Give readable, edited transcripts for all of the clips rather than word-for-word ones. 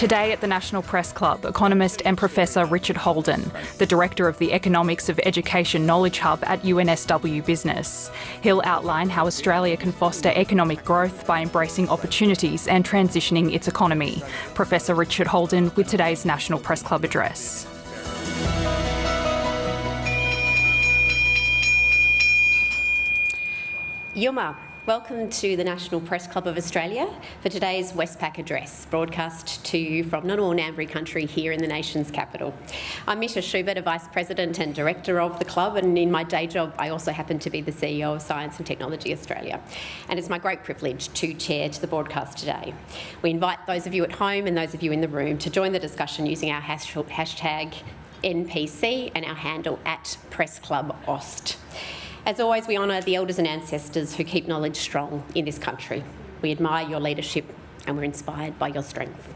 Today at the National Press Club, economist and Professor Richard Holden, the Director of the Economics of Education Knowledge Hub at UNSW Business. He'll outline how Australia can foster economic growth by embracing opportunities and transitioning its economy. Professor Richard Holden with today's National Press Club address. Yuma, welcome to the National Press Club of Australia for today's Westpac address, broadcast to you from Ngunnawal Ngambri country here in the nation's capital. I'm Misha Schubert, a Vice President and Director of the club, and in my day job I also happen to be the CEO of Science and Technology Australia. And it's my great privilege to chair to the broadcast today. We invite those of you at home and those of you in the room to join the discussion using our hashtag NPC and our handle @PressClubAust. As always, we honour the elders and ancestors who keep knowledge strong in this country. We admire your leadership and we're inspired by your strength.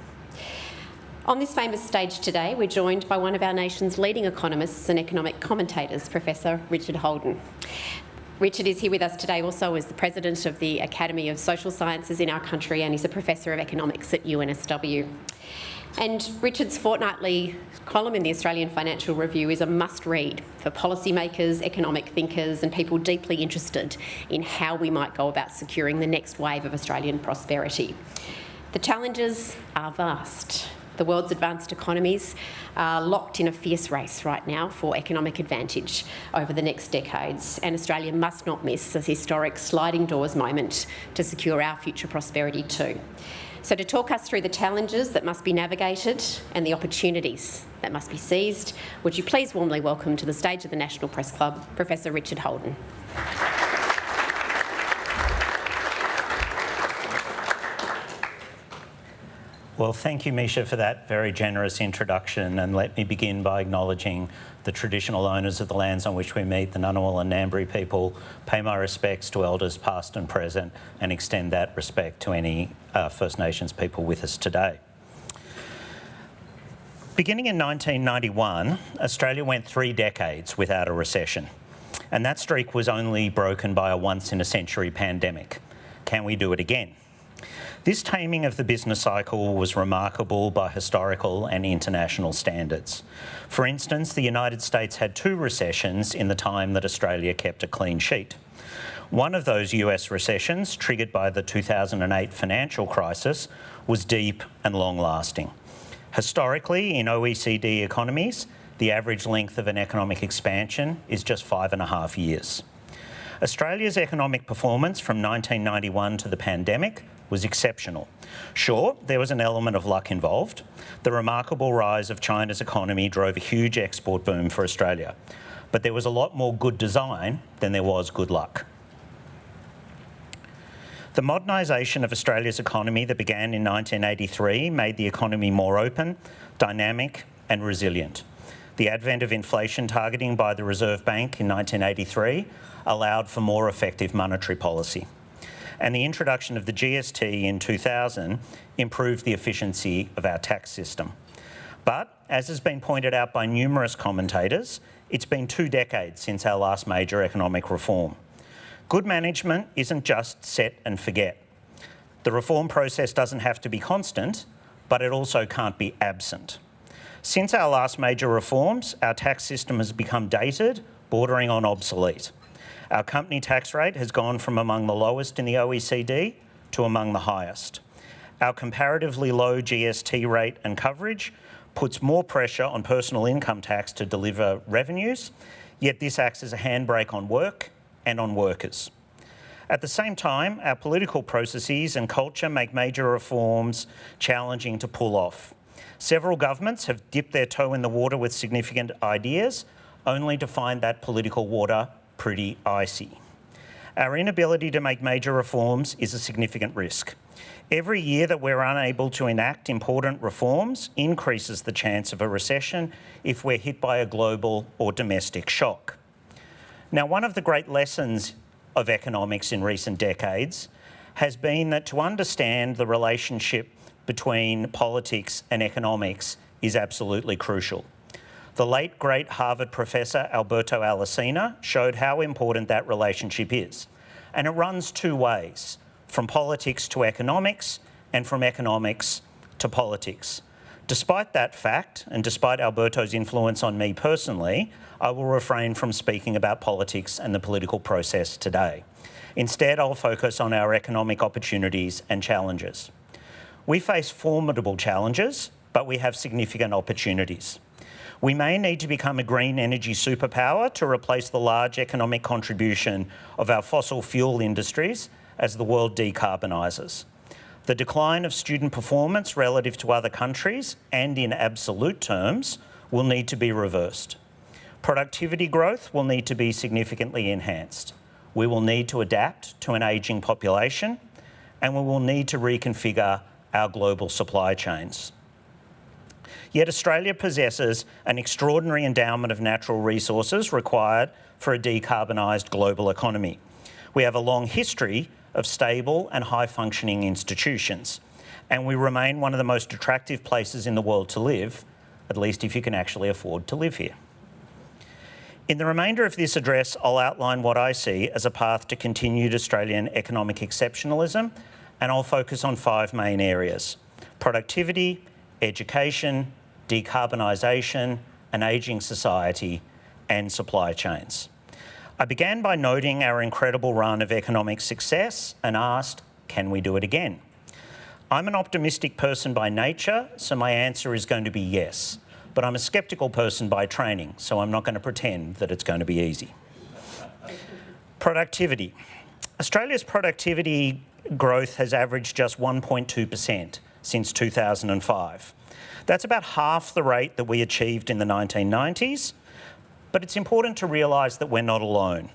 On this famous stage today, we're joined by one of our nation's leading economists and economic commentators, Professor Richard Holden. Richard is here with us today also as the President of the Academy of Social Sciences in our country, and he's a Professor of Economics at UNSW. And Richard's fortnightly column in the Australian Financial Review is a must-read for policymakers, economic thinkers and people deeply interested in how we might go about securing the next wave of Australian prosperity. The challenges are vast. The world's advanced economies are locked in a fierce race right now for economic advantage over the next decades, and Australia must not miss this historic sliding doors moment to secure our future prosperity too. So to talk us through the challenges that must be navigated and the opportunities that must be seized, would you please warmly welcome to the stage of the National Press Club, Professor Richard Holden. Well, thank you, Misha, for that very generous introduction, and let me begin by acknowledging the traditional owners of the lands on which we meet, the Ngunnawal and Ngambri people, pay my respects to elders past and present, and extend that respect to any First Nations people with us today. Beginning in 1991, Australia went 3 decades without a recession, and that streak was only broken by a once-in-a-century pandemic. Can we do it again? This taming of the business cycle was remarkable by historical and international standards. For instance, the United States had 2 recessions in the time that Australia kept a clean sheet. One of those US recessions, triggered by the 2008 financial crisis, was deep and long-lasting. Historically, in OECD economies, the average length of an economic expansion is just 5.5 years. Australia's economic performance from 1991 to the pandemic was exceptional. Sure, there was an element of luck involved. The remarkable rise of China's economy drove a huge export boom for Australia, but there was a lot more good design than there was good luck. The modernisation of Australia's economy that began in 1983 made the economy more open, dynamic and resilient. The advent of inflation targeting by the Reserve Bank in 1983 allowed for more effective monetary policy. And the introduction of the GST in 2000 improved the efficiency of our tax system. But, as has been pointed out by numerous commentators, it's been 2 decades since our last major economic reform. Good management isn't just set and forget. The reform process doesn't have to be constant, but it also can't be absent. Since our last major reforms, our tax system has become dated, bordering on obsolete. Our company tax rate has gone from among the lowest in the OECD to among the highest. Our comparatively low GST rate and coverage puts more pressure on personal income tax to deliver revenues, yet this acts as a handbrake on work and on workers. At the same time, our political processes and culture make major reforms challenging to pull off. Several governments have dipped their toe in the water with significant ideas, only to find that political water pretty icy. Our inability to make major reforms is a significant risk. Every year that we're unable to enact important reforms increases the chance of a recession if we're hit by a global or domestic shock. Now, one of the great lessons of economics in recent decades has been that to understand the relationship between politics and economics is absolutely crucial. The late, great Harvard professor Alberto Alesina showed how important that relationship is. And it runs 2 ways, from politics to economics and from economics to politics. Despite that fact, and despite Alberto's influence on me personally, I will refrain from speaking about politics and the political process today. Instead, I'll focus on our economic opportunities and challenges. We face formidable challenges, but we have significant opportunities. We may need to become a green energy superpower to replace the large economic contribution of our fossil fuel industries as the world decarbonises. The decline of student performance relative to other countries and in absolute terms will need to be reversed. Productivity growth will need to be significantly enhanced. We will need to adapt to an ageing population, and we will need to reconfigure our global supply chains. Yet Australia possesses an extraordinary endowment of natural resources required for a decarbonised global economy. We have a long history of stable and high-functioning institutions, and we remain one of the most attractive places in the world to live, at least if you can actually afford to live here. In the remainder of this address, I'll outline what I see as a path to continued Australian economic exceptionalism, and I'll focus on 5 main areas: productivity, education, decarbonisation, an ageing society, and supply chains. I began by noting our incredible run of economic success and asked, can we do it again? I'm an optimistic person by nature, so my answer is going to be yes. But I'm a sceptical person by training, so I'm not going to pretend that it's going to be easy. Productivity. Australia's productivity growth has averaged just 1.2% since 2005. That's about half the rate that we achieved in the 1990s, but it's important to realise that we're not alone.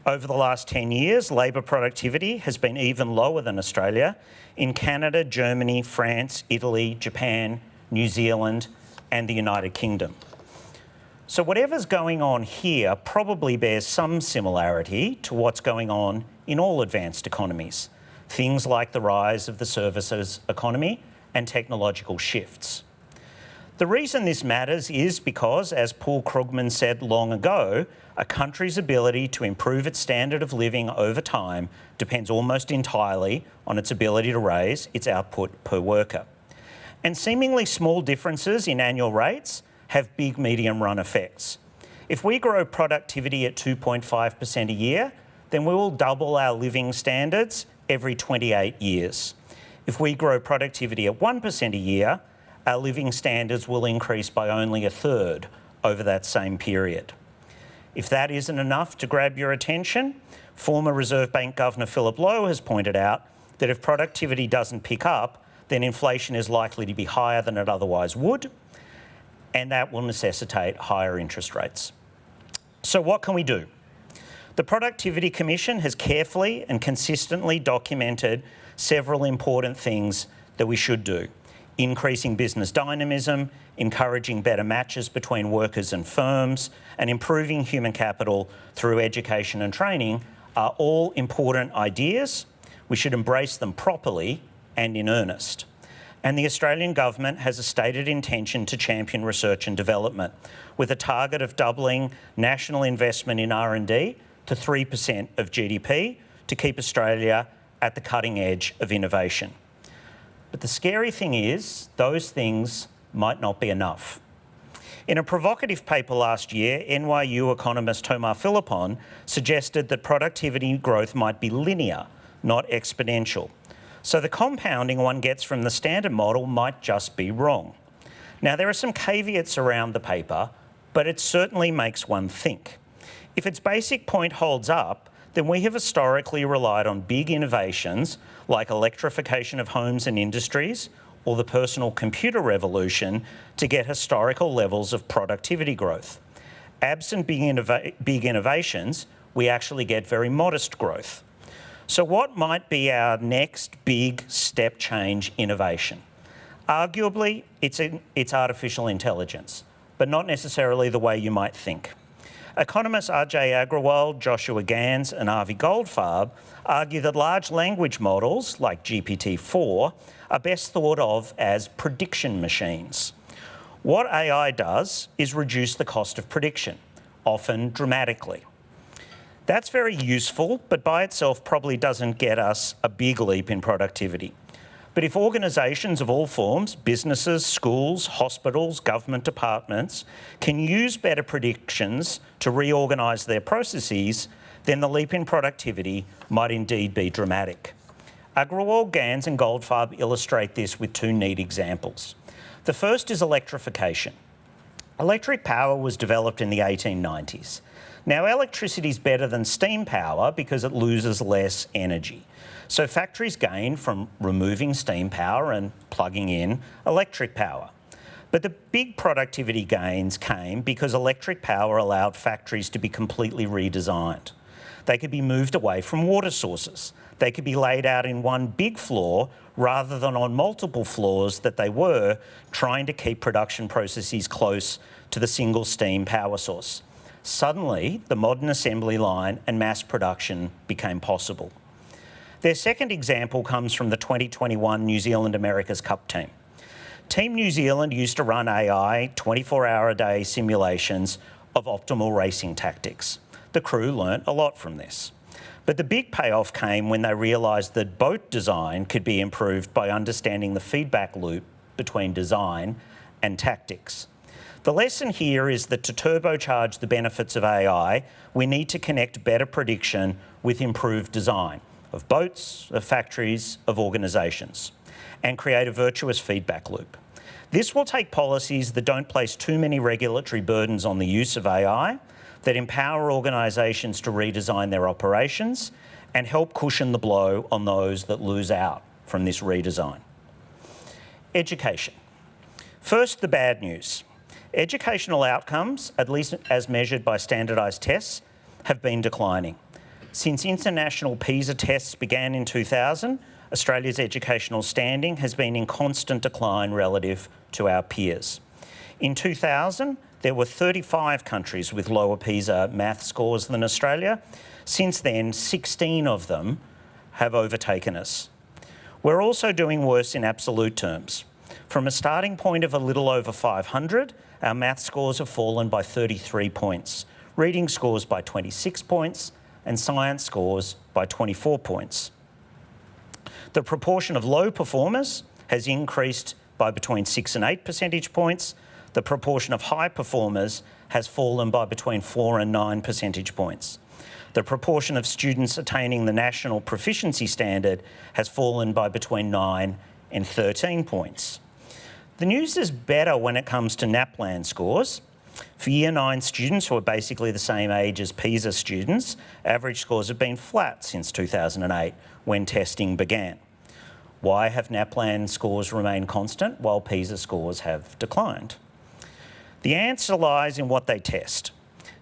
Over the last 10 years, labour productivity has been even lower than Australia in Canada, Germany, France, Italy, Japan, New Zealand, and the United Kingdom. So whatever's going on here probably bears some similarity to what's going on in all advanced economies. Things like the rise of the services economy and technological shifts. The reason this matters is because, as Paul Krugman said long ago, a country's ability to improve its standard of living over time depends almost entirely on its ability to raise its output per worker. And seemingly small differences in annual rates have big medium-run effects. If we grow productivity at 2.5% a year, then we will double our living standards every 28 years. If we grow productivity at 1% a year, our living standards will increase by only a third over that same period. If that isn't enough to grab your attention, former Reserve Bank Governor Philip Lowe has pointed out that if productivity doesn't pick up, then inflation is likely to be higher than it otherwise would, and that will necessitate higher interest rates. So what can we do? The Productivity Commission has carefully and consistently documented several important things that we should do. Increasing business dynamism, encouraging better matches between workers and firms, and improving human capital through education and training are all important ideas. We should embrace them properly and in earnest. And the Australian government has a stated intention to champion research and development, with a target of doubling national investment in R&D to 3% of GDP to keep Australia at the cutting edge of innovation. But the scary thing is, those things might not be enough. In a provocative paper last year, NYU economist Tomar Philippon suggested that productivity growth might be linear, not exponential. So the compounding one gets from the standard model might just be wrong. Now, there are some caveats around the paper, but it certainly makes one think. If its basic point holds up, then we have historically relied on big innovations like electrification of homes and industries or the personal computer revolution to get historical levels of productivity growth. Absent big innovations, we actually get very modest growth. So what might be our next big step change innovation? Arguably, it's artificial intelligence, but not necessarily the way you might think. Economists R.J. Agrawal, Joshua Gans and Avi Goldfarb argue that large language models, like GPT-4, are best thought of as prediction machines. What AI does is reduce the cost of prediction, often dramatically. That's very useful, but by itself probably doesn't get us a big leap in productivity. But if organisations of all forms, businesses, schools, hospitals, government departments, can use better predictions to reorganise their processes, then the leap in productivity might indeed be dramatic. Agrawal, Gans and Goldfarb illustrate this with two neat examples. The first is electrification. Electric power was developed in the 1890s. Now, electricity is better than steam power because it loses less energy. So factories gain from removing steam power and plugging in electric power. But the big productivity gains came because electric power allowed factories to be completely redesigned. They could be moved away from water sources. They could be laid out in one big floor rather than on multiple floors that they were, trying to keep production processes close to the single steam power source. Suddenly, the modern assembly line and mass production became possible. Their second example comes from the 2021 New Zealand America's Cup team. Team New Zealand used to run AI 24-hour-a-day simulations of optimal racing tactics. The crew learnt a lot from this. But the big payoff came when they realised that boat design could be improved by understanding the feedback loop between design and tactics. The lesson here is that to turbocharge the benefits of AI, we need to connect better prediction with improved design of boats, of factories, of organisations, and create a virtuous feedback loop. This will take policies that don't place too many regulatory burdens on the use of AI, that empower organisations to redesign their operations, and help cushion the blow on those that lose out from this redesign. Education. First, the bad news. Educational outcomes, at least as measured by standardised tests, have been declining. Since international PISA tests began in 2000, Australia's educational standing has been in constant decline relative to our peers. In 2000, there were 35 countries with lower PISA math scores than Australia. Since then, 16 of them have overtaken us. We're also doing worse in absolute terms. From a starting point of a little over 500, our math scores have fallen by 33 points, reading scores by 26 points, and science scores by 24 points. The proportion of low performers has increased by between 6 and 8 percentage points. The proportion of high performers has fallen by between 4 and 9 percentage points. The proportion of students attaining the national proficiency standard has fallen by between 9 and 13 points. The news is better when it comes to NAPLAN scores. For Year 9 students who are basically the same age as PISA students, average scores have been flat since 2008 when testing began. Why have NAPLAN scores remained constant while PISA scores have declined? The answer lies in what they test.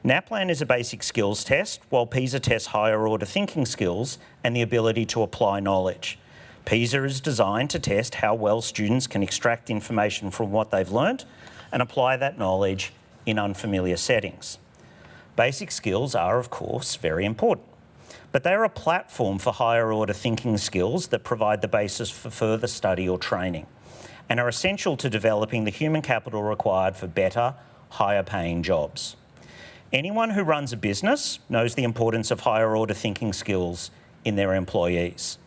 NAPLAN is a basic skills test, while PISA tests higher order thinking skills and the ability to apply knowledge. PISA is designed to test how well students can extract information from what they've learnt and apply that knowledge in unfamiliar settings. Basic skills are, of course, very important, but they're a platform for higher order thinking skills that provide the basis for further study or training and are essential to developing the human capital required for better, higher paying jobs. Anyone who runs a business knows the importance of higher order thinking skills in their employees.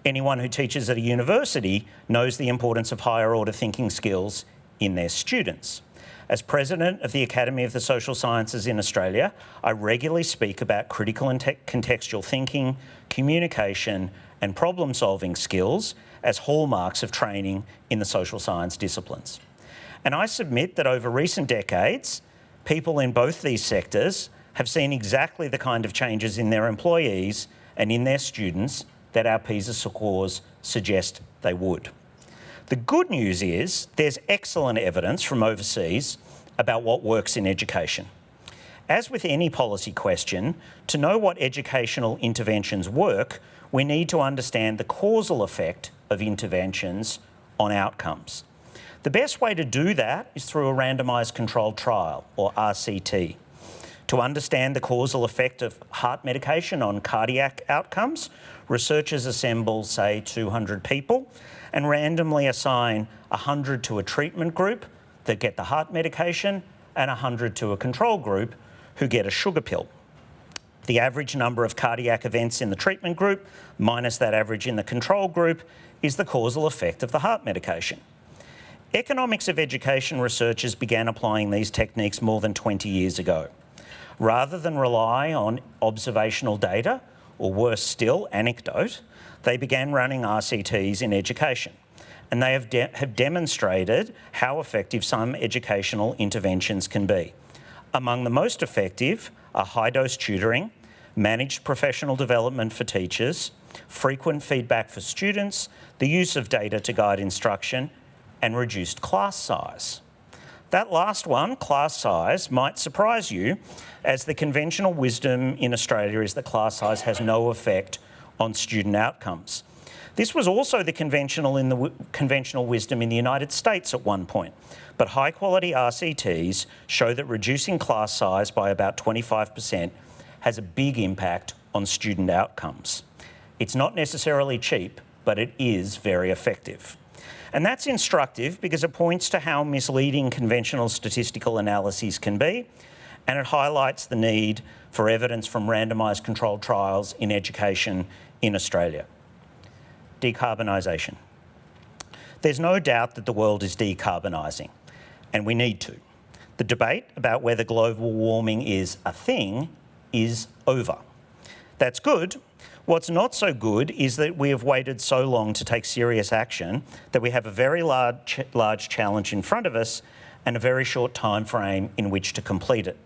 Anyone who teaches at a university knows the importance of higher order thinking skills in their students. As President of the Academy of the Social Sciences in Australia, I regularly speak about critical and contextual thinking, communication and problem-solving skills as hallmarks of training in the social science disciplines. And I submit that over recent decades, people in both these sectors have seen exactly the kind of changes in their employees and in their students that our PISA scores suggest they would. The good news is there's excellent evidence from overseas about what works in education. As with any policy question, to know what educational interventions work, we need to understand the causal effect of interventions on outcomes. The best way to do that is through a randomised controlled trial, or RCT. To understand the causal effect of heart medication on cardiac outcomes, researchers assemble, say, 200 people and randomly assign 100 to a treatment group that get the heart medication and 100 to a control group who get a sugar pill. The average number of cardiac events in the treatment group minus that average in the control group is the causal effect of the heart medication. Economics of education researchers began applying these techniques more than 20 years ago. Rather than rely on observational data, or worse still, anecdote, they began running RCTs in education. And they have demonstrated how effective some educational interventions can be. Among the most effective are high-dose tutoring, managed professional development for teachers, frequent feedback for students, the use of data to guide instruction, and reduced class size. That last one, class size, might surprise you, as the conventional wisdom in Australia is that class size has no effect on student outcomes. This was also the conventional wisdom in the United States at one point, but high-quality RCTs show that reducing class size by about 25% has a big impact on student outcomes. It's not necessarily cheap, but it is very effective. And that's instructive because it points to how misleading conventional statistical analyses can be, and it highlights the need for evidence from randomised controlled trials in education in Australia. Decarbonisation. There's no doubt that the world is decarbonising, and we need to. The debate about whether global warming is a thing is over. That's good. What's not so good is that we have waited so long to take serious action that we have a very large challenge in front of us and a very short time frame in which to complete it.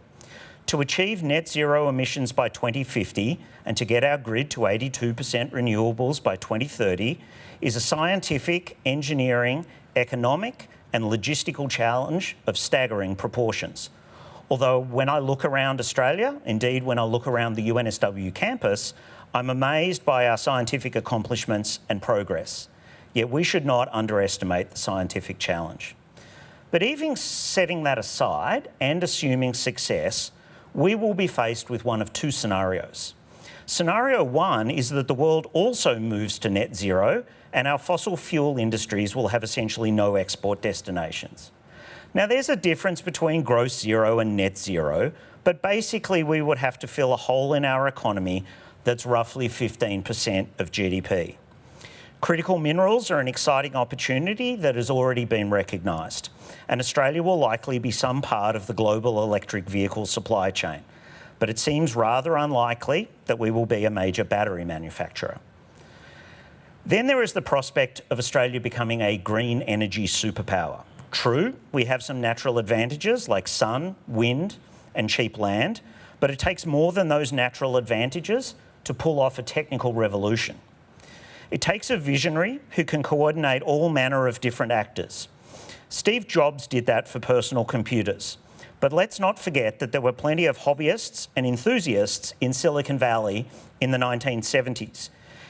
To achieve net zero emissions by 2050 and to get our grid to 82% renewables by 2030 is a scientific, engineering, economic and logistical challenge of staggering proportions. Although when I look around Australia, indeed when I look around the UNSW campus, I'm amazed by our scientific accomplishments and progress. Yet we should not underestimate the scientific challenge. But even setting that aside and assuming success, we will be faced with one of two scenarios. Scenario one is that the world also moves to net zero and our fossil fuel industries will have essentially no export destinations. Now, there's a difference between gross zero and net zero, but basically we would have to fill a hole in our economy that's roughly 15% of GDP. Critical minerals are an exciting opportunity that has already been recognised, and Australia will likely be some part of the global electric vehicle supply chain, but it seems rather unlikely that we will be a major battery manufacturer. Then there is the prospect of Australia becoming a green energy superpower. True, we have some natural advantages like sun, wind and cheap land, but it takes more than those natural advantages to pull off a technical revolution. It takes a visionary who can coordinate all manner of different actors. Steve Jobs did that for personal computers. But let's not forget that there were plenty of hobbyists and enthusiasts in Silicon Valley in the 1970s.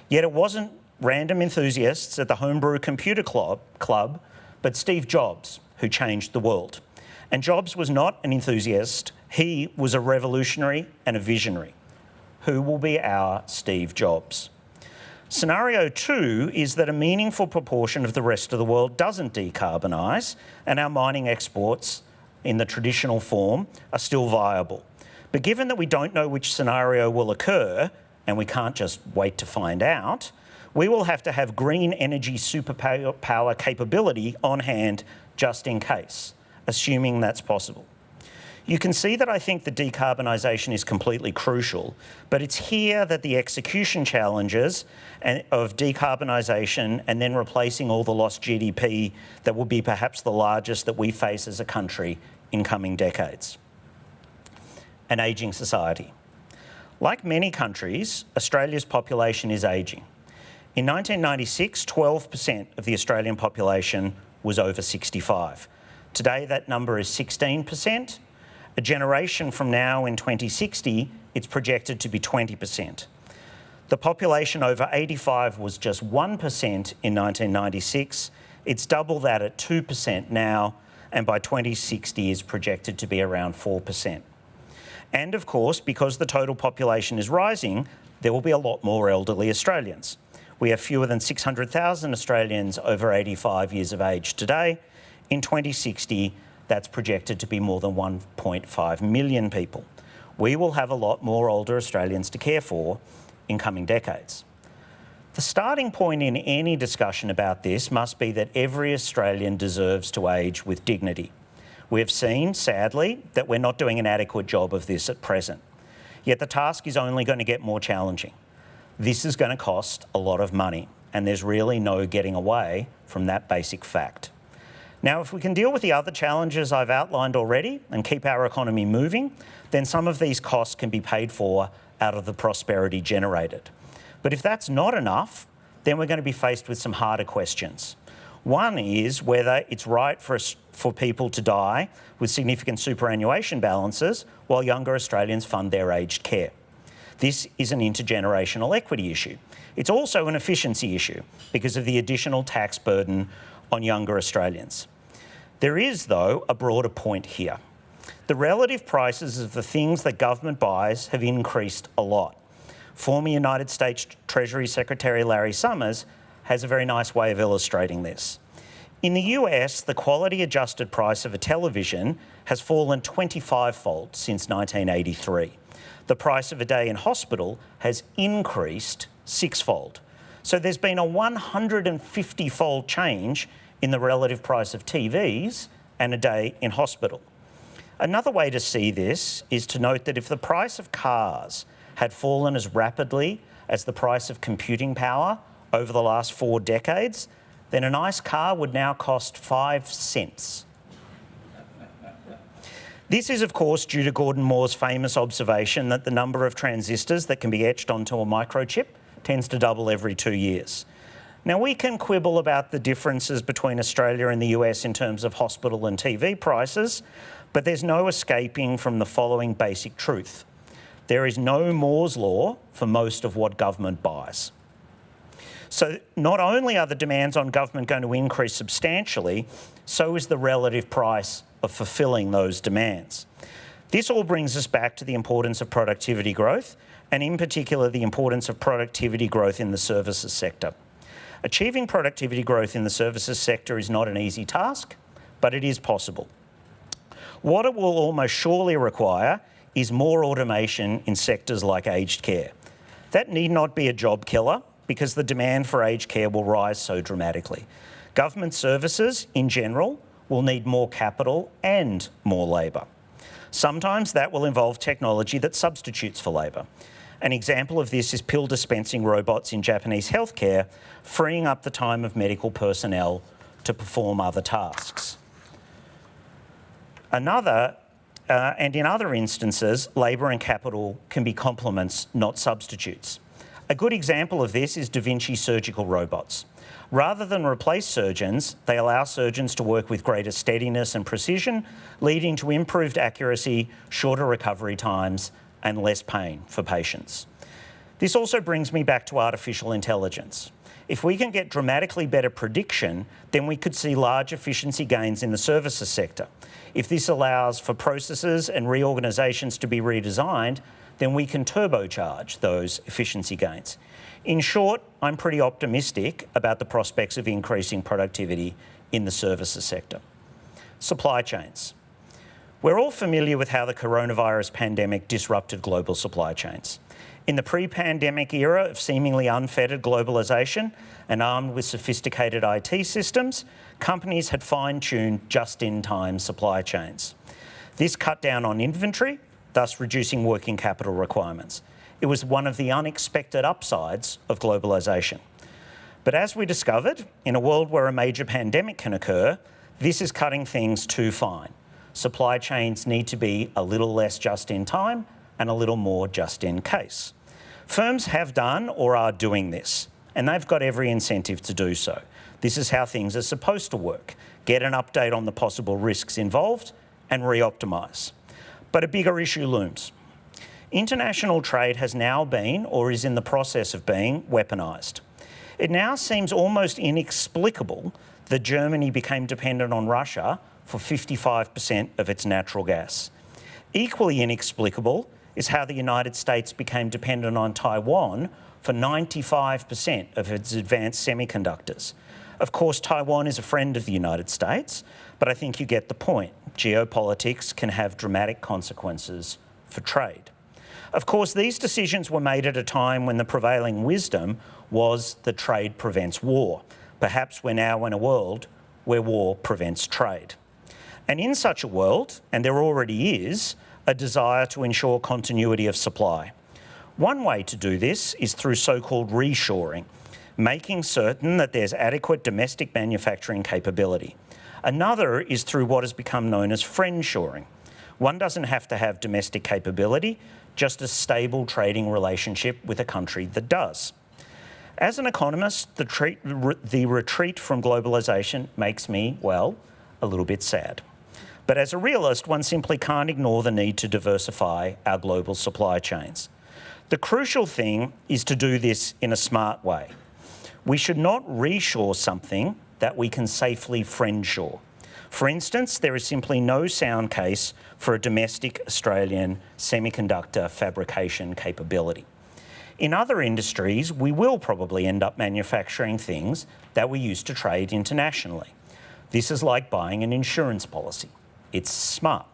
Yet it wasn't random enthusiasts at the Homebrew Computer Club, but Steve Jobs who changed the world. And Jobs was not an enthusiast, he was a revolutionary and a visionary. Who will be our Steve Jobs? Scenario two is that a meaningful proportion of the rest of the world doesn't decarbonise and our mining exports in the traditional form are still viable. But given that we don't know which scenario will occur, and we can't just wait to find out, we will have to have green energy superpower capability on hand just in case, assuming that's possible. You can see that I think that decarbonisation is completely crucial, but it's here that the execution challenges of decarbonisation and then replacing all the lost GDP that will be perhaps the largest that we face as a country in coming decades. An ageing society. Like many countries, Australia's population is ageing. In 1996, 12% of the Australian population was over 65. Today, that number is 16%. A generation from now in 2060, it's projected to be 20%. The population over 85 was just 1% in 1996. It's double that at 2% now, and by 2060 is projected to be around 4%. And of course, because the total population is rising, there will be a lot more elderly Australians. We have fewer than 600,000 Australians over 85 years of age today. In 2060, that's projected to be more than 1.5 million people. We will have a lot more older Australians to care for in coming decades. The starting point in any discussion about this must be that every Australian deserves to age with dignity. We have seen, sadly, that we're not doing an adequate job of this at present. Yet the task is only going to get more challenging. This is going to cost a lot of money, and there's really no getting away from that basic fact. Now, if we can deal with the other challenges I've outlined already and keep our economy moving, then some of these costs can be paid for out of the prosperity generated. But if that's not enough, then we're going to be faced with some harder questions. One is whether it's right for people to die with significant superannuation balances while younger Australians fund their aged care. This is an intergenerational equity issue. It's also an efficiency issue because of the additional tax burden on younger Australians. There is, though, a broader point here. The relative prices of the things that government buys have increased a lot. Former United States Treasury Secretary Larry Summers has a very nice way of illustrating this. In the US, the quality-adjusted price of a television has fallen 25-fold since 1983. The price of a day in hospital has increased 6-fold. So there's been a 150-fold change in the relative price of TVs and a day in hospital. Another way to see this is to note that if the price of cars had fallen as rapidly as the price of computing power over the last 4 decades, then a nice car would now cost 5 cents. This is, of course, due to Gordon Moore's famous observation that the number of transistors that can be etched onto a microchip tends to double every 2 years. Now, we can quibble about the differences between Australia and the US in terms of hospital and TV prices, but there's no escaping from the following basic truth. There is no Moore's law for most of what government buys. So not only are the demands on government going to increase substantially, so is the relative price of fulfilling those demands. This all brings us back to the importance of productivity growth, and in particular the importance of productivity growth in the services sector. Achieving productivity growth in the services sector is not an easy task, but it is possible. What it will almost surely require is more automation in sectors like aged care. That need not be a job killer because the demand for aged care will rise so dramatically. Government services, in general, will need more capital and more labour. Sometimes that will involve technology that substitutes for labour. An example of this is pill dispensing robots in Japanese healthcare, freeing up the time of medical personnel to perform other tasks. And in other instances, labour and capital can be complements, not substitutes. A good example of this is Da Vinci surgical robots. Rather than replace surgeons, they allow surgeons to work with greater steadiness and precision, leading to improved accuracy, shorter recovery times, and less pain for patients. This also brings me back to artificial intelligence. If we can get dramatically better prediction, then we could see large efficiency gains in the services sector. If this allows for processes and reorganisations to be redesigned, then we can turbocharge those efficiency gains. In short, I'm pretty optimistic about the prospects of increasing productivity in the services sector. Supply chains. We're all familiar with how the coronavirus pandemic disrupted global supply chains. In the pre-pandemic era of seemingly unfettered globalisation and armed with sophisticated IT systems, companies had fine-tuned just-in-time supply chains. This cut down on inventory, thus reducing working capital requirements. It was one of the unexpected upsides of globalisation. But as we discovered, in a world where a major pandemic can occur, this is cutting things too fine. Supply chains need to be a little less just-in-time and a little more just-in-case. Firms have done or are doing this, and they've got every incentive to do so. This is how things are supposed to work. Get an update on the possible risks involved and re-optimise. But a bigger issue looms. International trade has now been, or is in the process of being, weaponised. It now seems almost inexplicable that Germany became dependent on Russia for 55% of its natural gas. Equally inexplicable is how the United States became dependent on Taiwan for 95% of its advanced semiconductors. Of course, Taiwan is a friend of the United States, but I think you get the point. Geopolitics can have dramatic consequences for trade. Of course, these decisions were made at a time when the prevailing wisdom was that trade prevents war. Perhaps we're now in a world where war prevents trade. And in such a world, and there already is, a desire to ensure continuity of supply. One way to do this is through so-called reshoring, making certain that there's adequate domestic manufacturing capability. Another is through what has become known as friendshoring. One doesn't have to have domestic capability, just a stable trading relationship with a country that does. As an economist, the retreat from globalisation makes me, well, a little bit sad. But as a realist, one simply can't ignore the need to diversify our global supply chains. The crucial thing is to do this in a smart way. We should not reshore something that we can safely friendshore. For instance, there is simply no sound case for a domestic Australian semiconductor fabrication capability. In other industries, we will probably end up manufacturing things that we used to trade internationally. This is like buying an insurance policy. It's smart.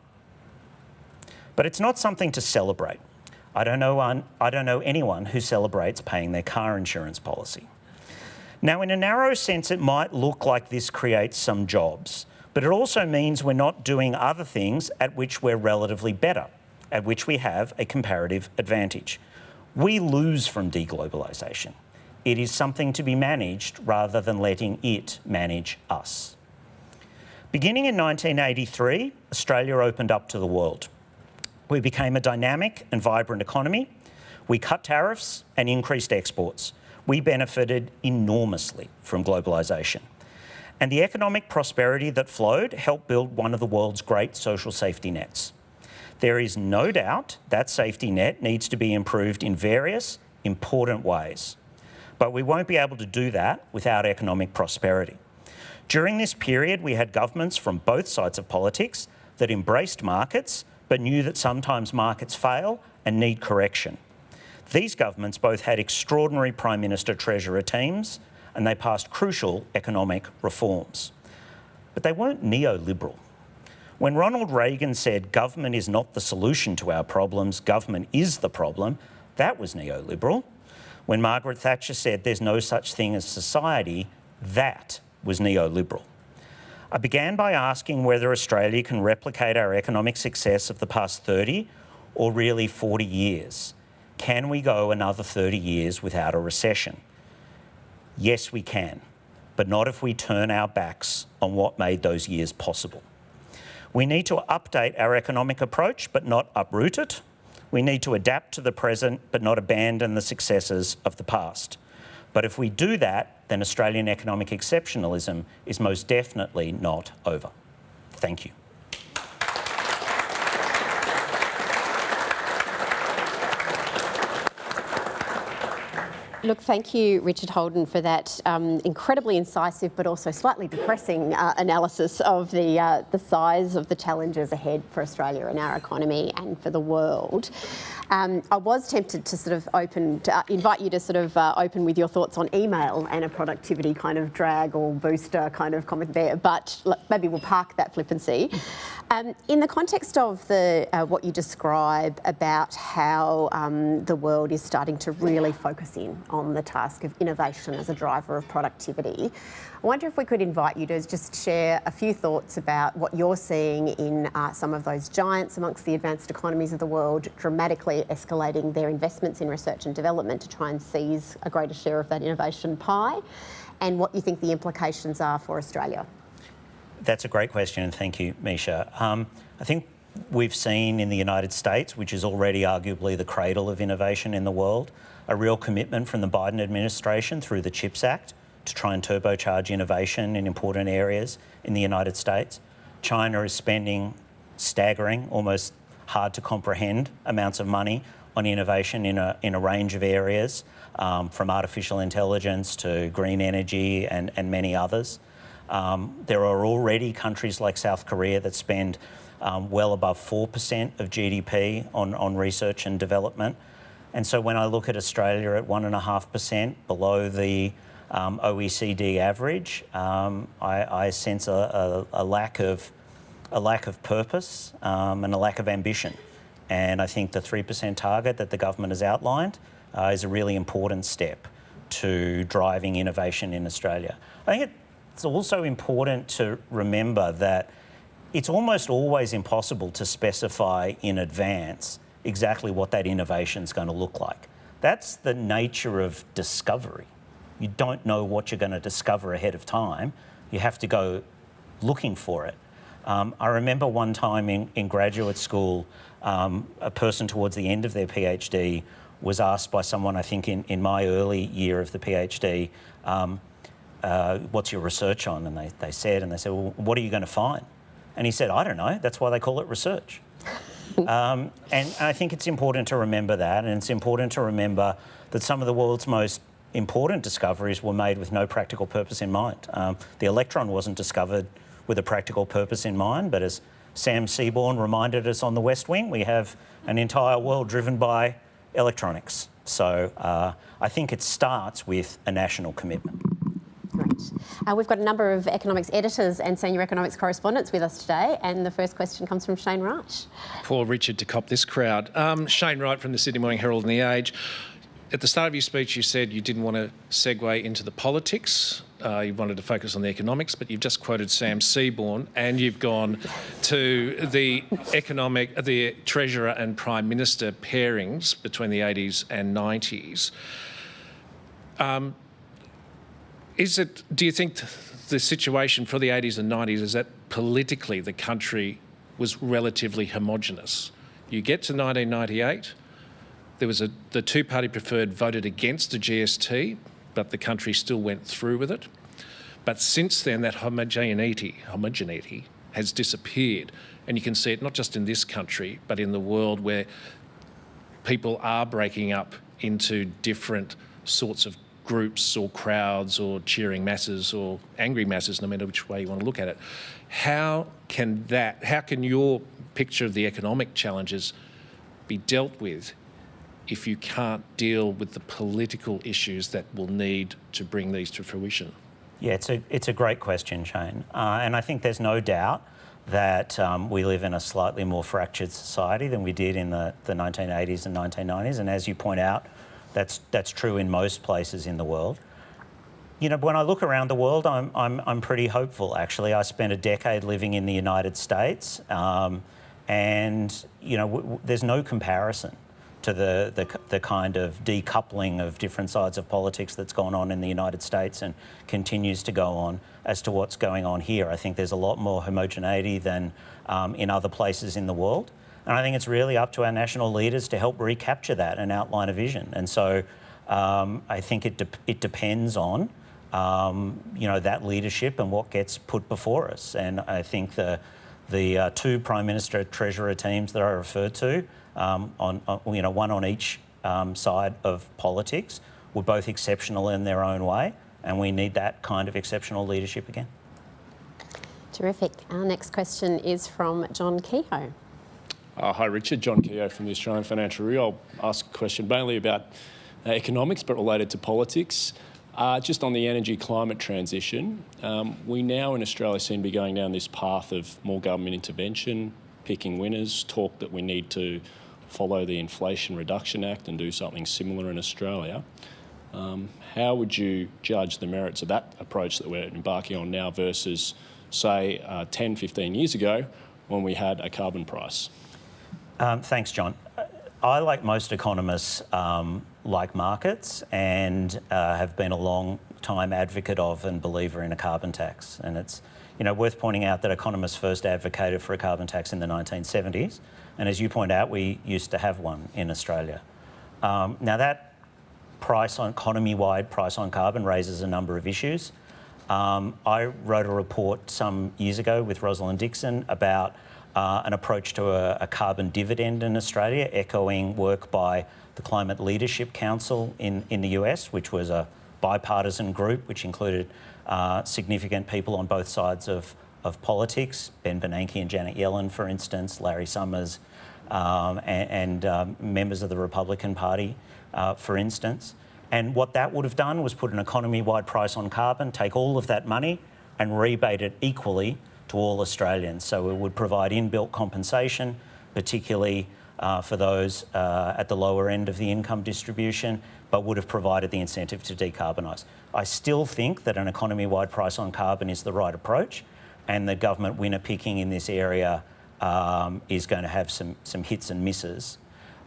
But it's not something to celebrate. I don't know anyone who celebrates paying their car insurance policy. Now, in a narrow sense, it might look like this creates some jobs, but it also means we're not doing other things at which we're relatively better, at which we have a comparative advantage. We lose from deglobalisation. It is something to be managed rather than letting it manage us. Beginning in 1983, Australia opened up to the world. We became a dynamic and vibrant economy. We cut tariffs and increased exports. We benefited enormously from globalisation. And the economic prosperity that flowed helped build one of the world's great social safety nets. There is no doubt that safety net needs to be improved in various important ways. But we won't be able to do that without economic prosperity. During this period, we had governments from both sides of politics that embraced markets, but knew that sometimes markets fail and need correction. These governments both had extraordinary Prime Minister-Treasurer teams, and they passed crucial economic reforms. But they weren't neoliberal. When Ronald Reagan said government is not the solution to our problems, government is the problem, that was neoliberal. When Margaret Thatcher said there's no such thing as society, that was neoliberal. I began by asking whether Australia can replicate our economic success of the past 30 or really 40 years. Can we go another 30 years without a recession? Yes, we can, but not if we turn our backs on what made those years possible. We need to update our economic approach, but not uproot it. We need to adapt to the present, but not abandon the successes of the past. But if we do that, then Australian economic exceptionalism is most definitely not over. Thank you. Look, thank you, Richard Holden, for that incredibly incisive but also slightly depressing analysis of the size of the challenges ahead for Australia and our economy and for the world. I was tempted to sort of invite you to sort of open with your thoughts on email and a productivity kind of drag or booster kind of comment there, but maybe we'll park that flippancy. In the context of what you describe about how the world is starting to really focus in on the task of innovation as a driver of productivity, I wonder if we could invite you to just share a few thoughts about what you're seeing in some of those giants amongst the advanced economies of the world, dramatically escalating their investments in research and development to try and seize a greater share of that innovation pie, and what you think the implications are for Australia. That's a great question, and thank you, Misha. I think we've seen in the United States, which is already arguably the cradle of innovation in the world, a real commitment from the Biden administration through the CHIPS Act to try and turbocharge innovation in important areas in the United States. China is spending staggering, almost hard to comprehend amounts of money on innovation in a range of areas, from artificial intelligence to green energy and many others. There are already countries like South Korea that spend well above 4% of GDP on research and development. And so when I look at Australia at 1.5% below the OECD average, I sense a lack of purpose and a lack of ambition And I think the 3% target that the government has outlined is a really important step to driving innovation in Australia. I think it's also important to remember that it's almost always impossible to specify in advance exactly what that innovation is going to look like. That's the nature of discovery. You don't know what you're going to discover ahead of time. You have to go looking for it. I remember one time in graduate school, a person towards the end of their PhD was asked by someone, I think in my early year of the PhD, what's your research on? And they said, well, what are you going to find? And he said, I don't know. That's why they call it research. And I think it's important to remember that, and it's important to remember that some of the world's most important discoveries were made with no practical purpose in mind. The electron wasn't discovered with a practical purpose in mind, but as Sam Seaborn reminded us on the West Wing, we have an entire world driven by electronics. So I think it starts with a national commitment. Great. We've got a number of economics editors and senior economics correspondents with us today, and the first question comes from Shane Wright. Poor Richard to cop this crowd. Shane Wright from the Sydney Morning Herald and The Age. At the start of your speech, you said you didn't want to segue into the politics. You wanted to focus on the economics, but you've just quoted Sam Seaborn, and you've gone to the Treasurer and Prime Minister pairings between the 80s and 90s. Do you think the situation for the 80s and 90s is that politically the country was relatively homogenous? You get to 1998, there was the two-party preferred voted against the GST, but the country still went through with it. But since then, that homogeneity has disappeared. And you can see it not just in this country, but in the world, where people are breaking up into different sorts of groups or crowds or cheering masses or angry masses, no matter which way you want to look at it. How can your picture of the economic challenges be dealt with if you can't deal with the political issues that will need to bring these to fruition? Yeah, it's a great question, Shane. And I think there's no doubt that we live in a slightly more fractured society than we did in the 1980s and 1990s. And as you point out, that's true in most places in the world. You know, when I look around the world, I'm pretty hopeful, actually. I spent a decade living in the United States, and, you know, there's no comparison to the kind of decoupling of different sides of politics that's gone on in the United States and continues to go on as to what's going on here. I think there's a lot more homogeneity than in other places in the world. And I think it's really up to our national leaders to help recapture that and outline a vision. And so I think it depends on, you know, that leadership and what gets put before us. And I think the two Prime Minister Treasurer teams that I referred to, you know, one on each side of politics, were both exceptional in their own way, and we need that kind of exceptional leadership again. Terrific. Our next question is from John Kehoe. Hi Richard, John Kehoe from the Australian Financial Review. I'll ask a question mainly about economics but related to politics. Just on the energy climate transition, we now in Australia seem to be going down this path of more government intervention, picking winners, talk that we need to follow the Inflation Reduction Act and do something similar in Australia. How would you judge the merits of that approach that we're embarking on now versus, say, 10, 15 years ago when we had a carbon price? Thanks, John. I, like most economists, like markets and have been a long time advocate of and believer in a carbon tax. And it's, you know, worth pointing out that economists first advocated for a carbon tax in the 1970s. And as you point out, we used to have one in Australia. Now that economy-wide price on carbon raises a number of issues. I wrote a report some years ago with Rosalind Dixon about an approach to a carbon dividend in Australia, echoing work by the Climate Leadership Council in the US, which was a bipartisan group which included significant people on both sides of politics, Ben Bernanke and Janet Yellen, for instance, Larry Summers, and members of the Republican Party, for instance. And what that would have done was put an economy-wide price on carbon, take all of that money and rebate it equally to all Australians. So it would provide inbuilt compensation, particularly for those at the lower end of the income distribution, but would have provided the incentive to decarbonise. I still think that an economy-wide price on carbon is the right approach, and the government winner-picking in this area is going to have some hits and misses.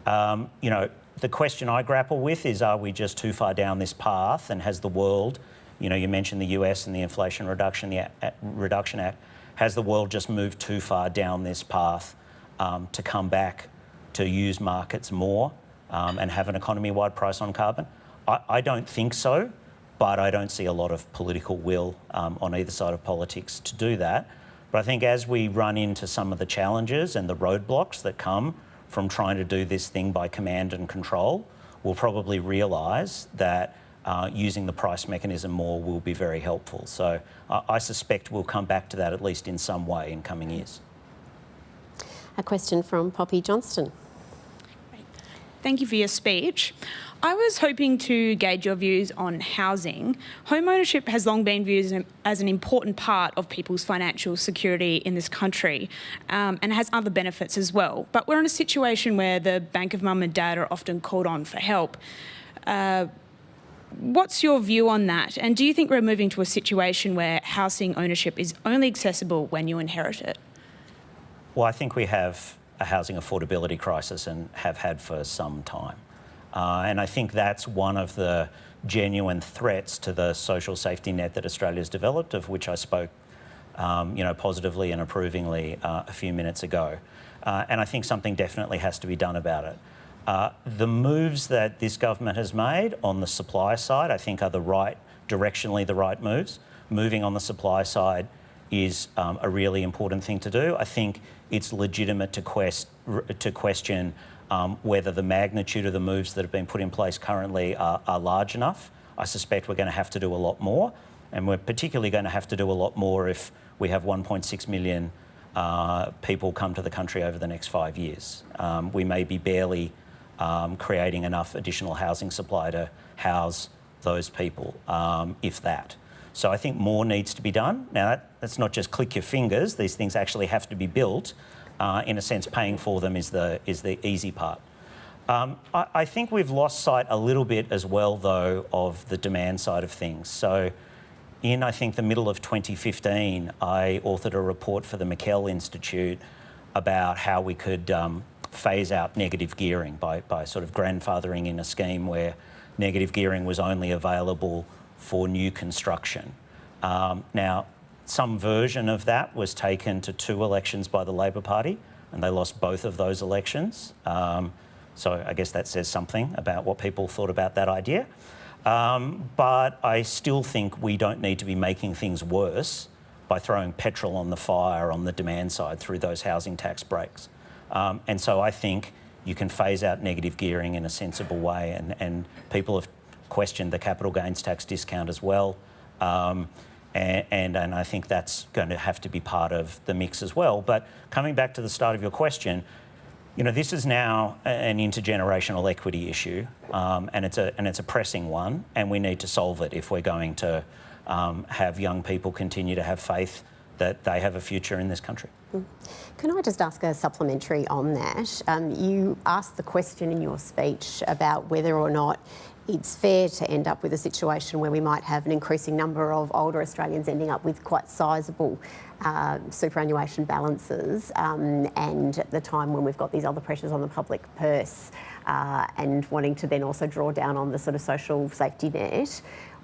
You know, the question I grapple with is, are we just too far down this path, and has the world, you know, you mentioned the US and the Inflation Reduction Act, has the world just moved too far down this path to come back to use markets more and have an economy-wide price on carbon? I don't think so, but I don't see a lot of political will on either side of politics to do that. But I think as we run into some of the challenges and the roadblocks that come from trying to do this thing by command and control, we'll probably realise that using the price mechanism more will be very helpful. So I suspect we'll come back to that at least in some way in coming years. A question from Poppy Johnston. Thank you for your speech. I was hoping to gauge your views on housing. Home ownership has long been viewed as an important part of people's financial security in this country, and has other benefits as well. But we're in a situation where the bank of mum and dad are often called on for help. What's your view on that? And do you think we're moving to a situation where housing ownership is only accessible when you inherit it? Well, I think we have a housing affordability crisis and have had for some time. And I think that's one of the genuine threats to the social safety net that Australia's developed, of which I spoke you know, positively and approvingly a few minutes ago. And I think something definitely has to be done about it. The moves that this government has made on the supply side, I think, are directionally the right moves. Moving on the supply side is a really important thing to do. I think it's legitimate to question whether the magnitude of the moves that have been put in place currently are large enough. I suspect we're going to have to do a lot more, and we're particularly going to have to do a lot more if we have 1.6 million people come to the country over the next 5 years. We may be barely creating enough additional housing supply to house those people, if that. So I think more needs to be done. Now, that's not just click your fingers. These things actually have to be built. In a sense, paying for them is the easy part. I think we've lost sight a little bit as well, though, of the demand side of things. So in, I think, the middle of 2015, I authored a report for the McKell Institute about how we could phase out negative gearing by sort of grandfathering in a scheme where negative gearing was only available for new construction. Now, some version of that was taken to 2 elections by the Labor Party, and they lost both of those elections. So I guess that says something about what people thought about that idea. But I still think we don't need to be making things worse by throwing petrol on the fire on the demand side through those housing tax breaks. And so I think you can phase out negative gearing in a sensible way, and people have questioned the capital gains tax discount as well. And I think that's going to have to be part of the mix as well. But coming back to the start of your question, you know, this is now an intergenerational equity issue, and it's a pressing one, and we need to solve it if we're going to have young people continue to have faith that they have a future in this country. Can I just ask a supplementary on that? You asked the question in your speech about whether or not it's fair to end up with a situation where we might have an increasing number of older Australians ending up with quite sizable superannuation balances, and at the time when we've got these other pressures on the public purse and wanting to then also draw down on the sort of social safety net.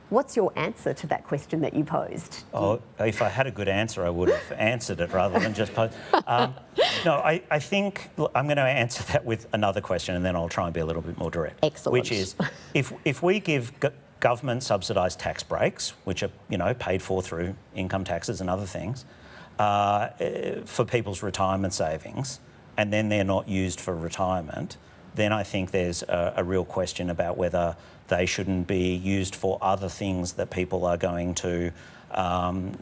What's your answer to that question that you posed? Oh, if I had a good answer, I would have answered it rather than just posed. No, I think I'm going to answer that with another question, and then I'll try and be a little bit more direct. Excellent. Which is, if we give government subsidised tax breaks, which are, you know, paid for through income taxes and other things, for people's retirement savings, and then they're not used for retirement, then I think there's a real question about whether they shouldn't be used for other things that people are going to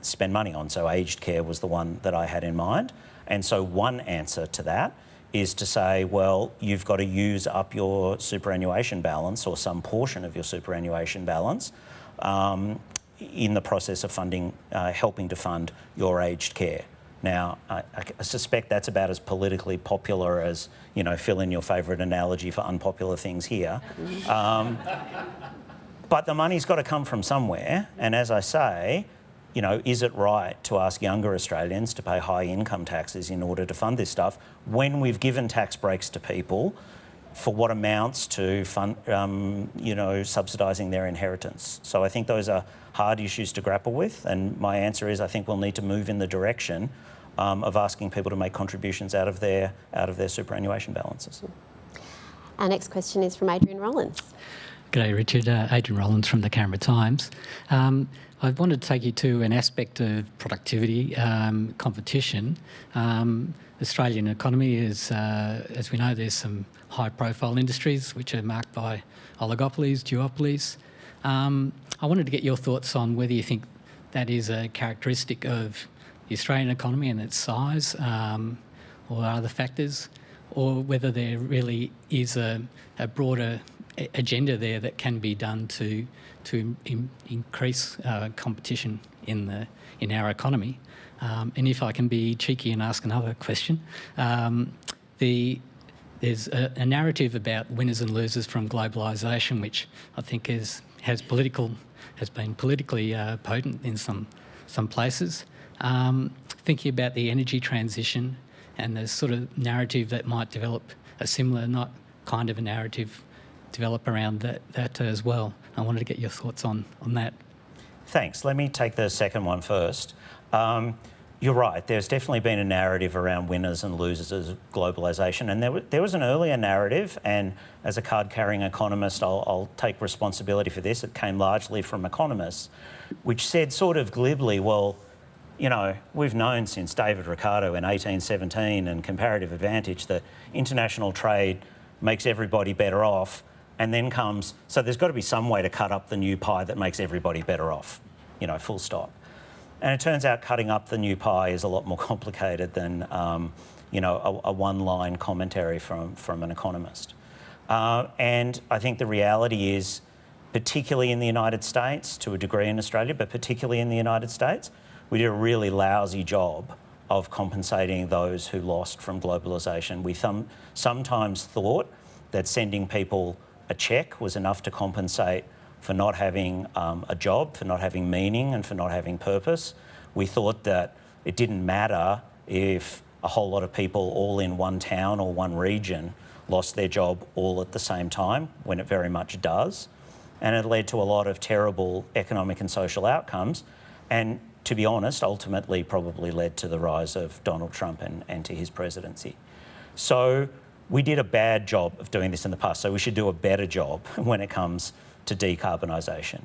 spend money on. So aged care was the one that I had in mind. And so one answer to that is to say, well, you've got to use up your superannuation balance or some portion of your superannuation balance in the process of funding, helping to fund your aged care. Now, I suspect that's about as politically popular as, fill in your favourite analogy for unpopular things here. But the money's got to come from somewhere. And as I say, is it right to ask younger Australians to pay high income taxes in order to fund this stuff when we've given tax breaks to people for what amounts to fund, subsidising their inheritance? So I think those are hard issues to grapple with. And my answer is I think we'll need to move in the direction of asking people to make contributions out of their superannuation balances. Our next question is from Adrian Rollins. G'day, Richard. Adrian Rollins from the Canberra Times. I wanted to take you to an aspect of productivity, competition. Australian economy is, as we know, there's some high-profile industries which are marked by oligopolies, duopolies. I wanted to get your thoughts on whether you think that is a characteristic of the Australian economy and its size, or other factors, or whether there really is a broader agenda there that can be done to increase competition in our economy. And if I can be cheeky and ask another question, there's a narrative about winners and losers from globalisation, which I think has been politically potent in some places. Thinking about the energy transition and the sort of narrative that might develop, a similar kind of a narrative develop around that as well. I wanted to get your thoughts on that. Thanks. Let me take the second one first. You're right, there's definitely been a narrative around winners and losers of globalisation, and there was an earlier narrative, and as a card-carrying economist, I'll take responsibility for this. It came largely from economists, which said sort of glibly, well, we've known since David Ricardo in 1817 and comparative advantage that international trade makes everybody better off, and then comes, so there's got to be some way to cut up the new pie that makes everybody better off, full stop. And it turns out cutting up the new pie is a lot more complicated than, a one-line commentary from an economist. And I think the reality is, particularly in the United States, to a degree in Australia, but particularly in the United States, we did a really lousy job of compensating those who lost from globalisation. We sometimes thought that sending people a cheque was enough to compensate for not having a job, for not having meaning and for not having purpose. We thought that it didn't matter if a whole lot of people all in one town or one region lost their job all at the same time, when it very much does. And it led to a lot of terrible economic and social outcomes. And to be honest, ultimately probably led to the rise of Donald Trump and to his presidency. So we did a bad job of doing this in the past, so we should do a better job when it comes to decarbonisation.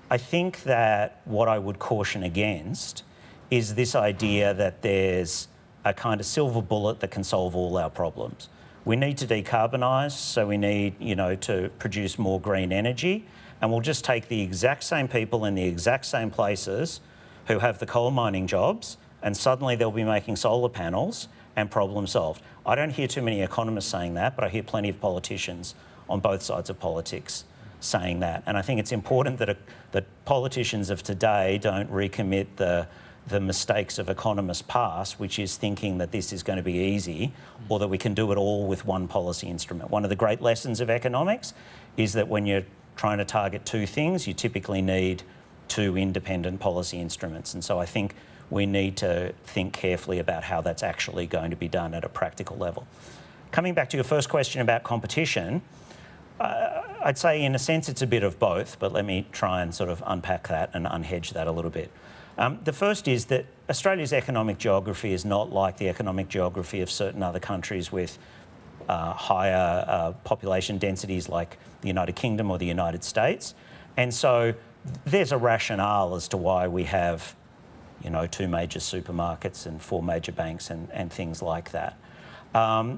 I think that what I would caution against is this idea that there's a kind of silver bullet that can solve all our problems. We need to decarbonise, so we need, to produce more green energy, and we'll just take the exact same people in the exact same places who have the coal mining jobs, and suddenly they'll be making solar panels and problem solved. I don't hear too many economists saying that, but I hear plenty of politicians on both sides of politics saying that. And I think it's important that politicians of today don't recommit the mistakes of economists past, which is thinking that this is going to be easy or that we can do it all with one policy instrument. One of the great lessons of economics is that when you're trying to target two things, you typically need two independent policy instruments. And so I think we need to think carefully about how that's actually going to be done at a practical level. Coming back to your first question about competition, I'd say in a sense it's a bit of both, but let me try and sort of unpack that and unhedge that a little bit. The first is that Australia's economic geography is not like the economic geography of certain other countries with higher population densities like the United Kingdom or the United States. And so there's a rationale as to why we have, 2 major supermarkets and 4 major banks and things like that.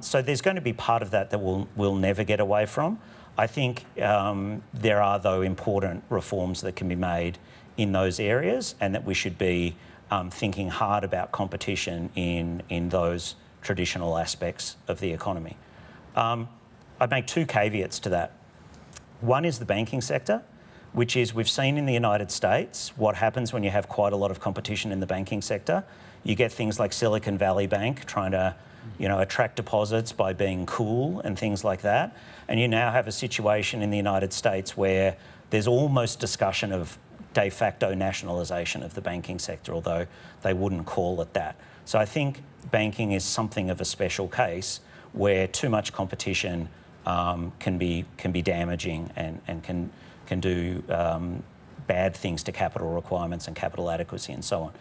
So there's going to be part of that we'll never get away from. I think there are, though, important reforms that can be made in those areas, and that we should be thinking hard about competition in those traditional aspects of the economy. I'd make 2 caveats to that. One is the banking sector. which is we've seen in the United States what happens when you have quite a lot of competition in the banking sector. You get things like Silicon Valley Bank trying to, attract deposits by being cool and things like that. And you now have a situation in the United States where there's almost discussion of de facto nationalisation of the banking sector, although they wouldn't call it that. So I think banking is something of a special case where too much competition can be damaging and can do bad things to capital requirements and capital adequacy and so on.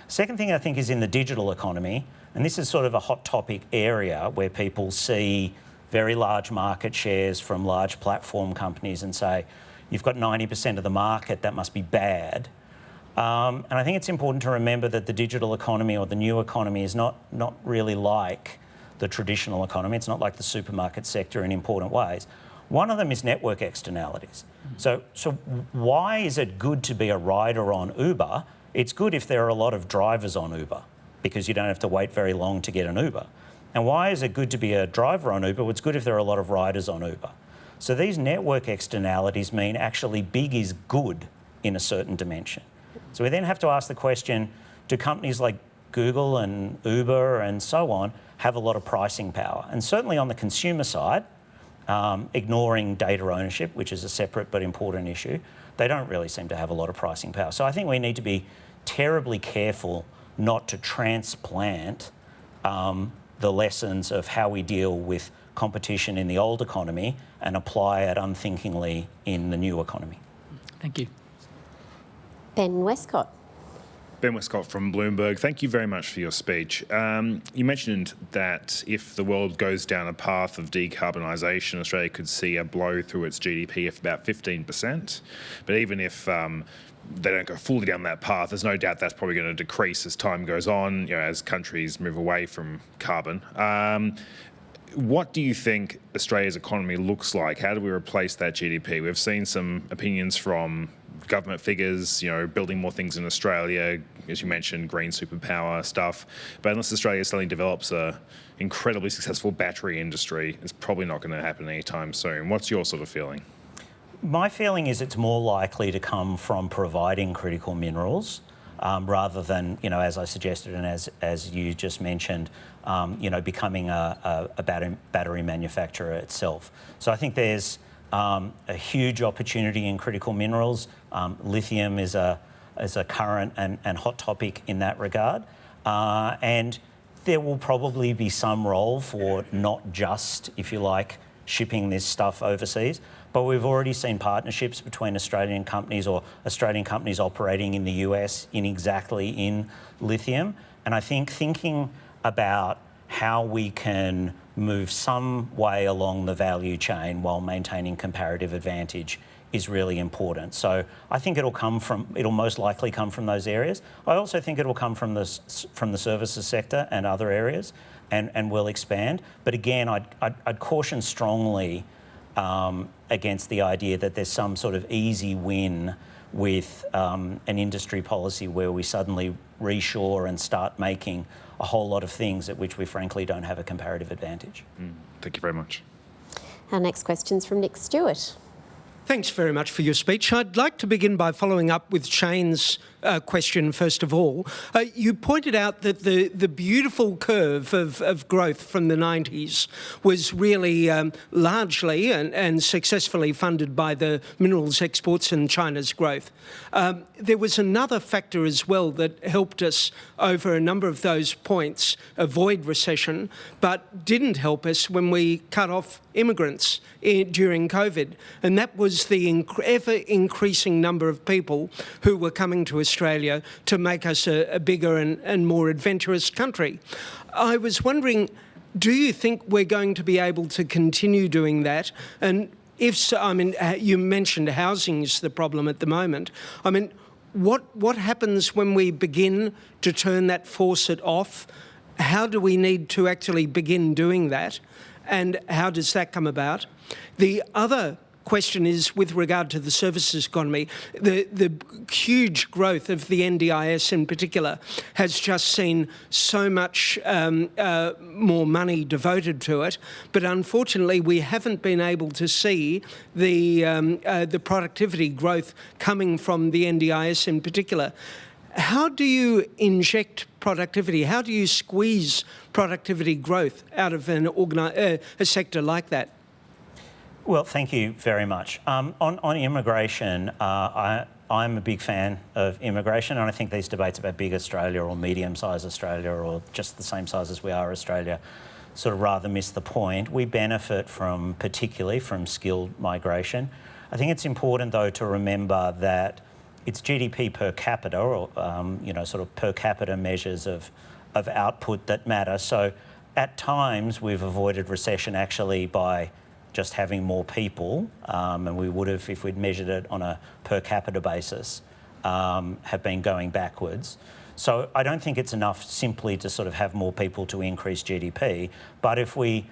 Second thing I think is in the digital economy, and this is sort of a hot topic area where people see very large market shares from large platform companies and say, you've got 90% of the market, that must be bad. And I think it's important to remember that the digital economy or the new economy is not really like the traditional economy. It's not like the supermarket sector in important ways. One of them is network externalities. So why is it good to be a rider on Uber? It's good if there are a lot of drivers on Uber because you don't have to wait very long to get an Uber. And why is it good to be a driver on Uber? Well, it's good if there are a lot of riders on Uber. So these network externalities mean actually big is good in a certain dimension. So we then have to ask the question, do companies like Google and Uber and so on have a lot of pricing power? And certainly on the consumer side, ignoring data ownership, which is a separate but important issue, they don't really seem to have a lot of pricing power. So I think we need to be terribly careful not to transplant the lessons of how we deal with competition in the old economy and apply it unthinkingly in the new economy. Thank you. Ben Westcott. Ben Westcott from Bloomberg. Thank you very much for your speech. You mentioned that if the world goes down a path of decarbonisation, Australia could see a blow through its GDP of about 15%. But even if they don't go fully down that path, there's no doubt that's probably going to decrease as time goes on, as countries move away from carbon. What do you think Australia's economy looks like? How do we replace that GDP? We've seen some opinions from government figures, building more things in Australia, as you mentioned, green superpower stuff. But unless Australia suddenly develops a incredibly successful battery industry, it's probably not going to happen anytime soon. What's your sort of feeling? My feeling is it's more likely to come from providing critical minerals rather than, as I suggested and as you just mentioned, becoming a battery manufacturer itself. So I think there's a huge opportunity in critical minerals. Lithium is a current and hot topic in that regard. And there will probably be some role for not just, if you like, shipping this stuff overseas. But we've already seen partnerships between Australian companies or Australian companies operating in the US in lithium. And I think thinking about how we can move some way along the value chain while maintaining comparative advantage is really important. So I think it'll most likely come from those areas. I also think it'll come from the services sector and other areas and will expand. But again, I'd caution strongly against the idea that there's some sort of easy win with an industry policy where we suddenly reshore and start making a whole lot of things at which we frankly don't have a comparative advantage. Thank you very much. Our next question's from Nick Stewart. Thanks very much for your speech. I'd like to begin by following up with Shane's question first of all. You pointed out that the beautiful curve of growth from the 90s was really largely and successfully funded by the minerals exports and China's growth. There was another factor as well that helped us over a number of those points avoid recession, but didn't help us when we cut off immigrants during COVID, and that was the ever-increasing number of people who were coming to Australia to make us a bigger and more adventurous country. I was wondering, do you think we're going to be able to continue doing that? And if so, you mentioned housing is the problem at the moment. What happens when we begin to turn that faucet off? How do we need to actually begin doing that? And how does that come about? The other question is with regard to the services economy. The huge growth of the NDIS in particular has just seen so much more money devoted to it, but unfortunately we haven't been able to see the productivity growth coming from the NDIS in particular. How do you inject productivity? How do you squeeze productivity growth out of a sector like that? Well, thank you very much. On immigration, I'm a big fan of immigration, and I think these debates about big Australia or medium-sized Australia or just the same size as we are Australia sort of rather miss the point. We benefit particularly from skilled migration. I think it's important, though, to remember that it's GDP per capita, or sort of per capita measures of output that matter. So at times we've avoided recession actually by just having more people, and we would have, if we'd measured it on a per capita basis, have been going backwards. So I don't think it's enough simply to sort of have more people to increase GDP, but if we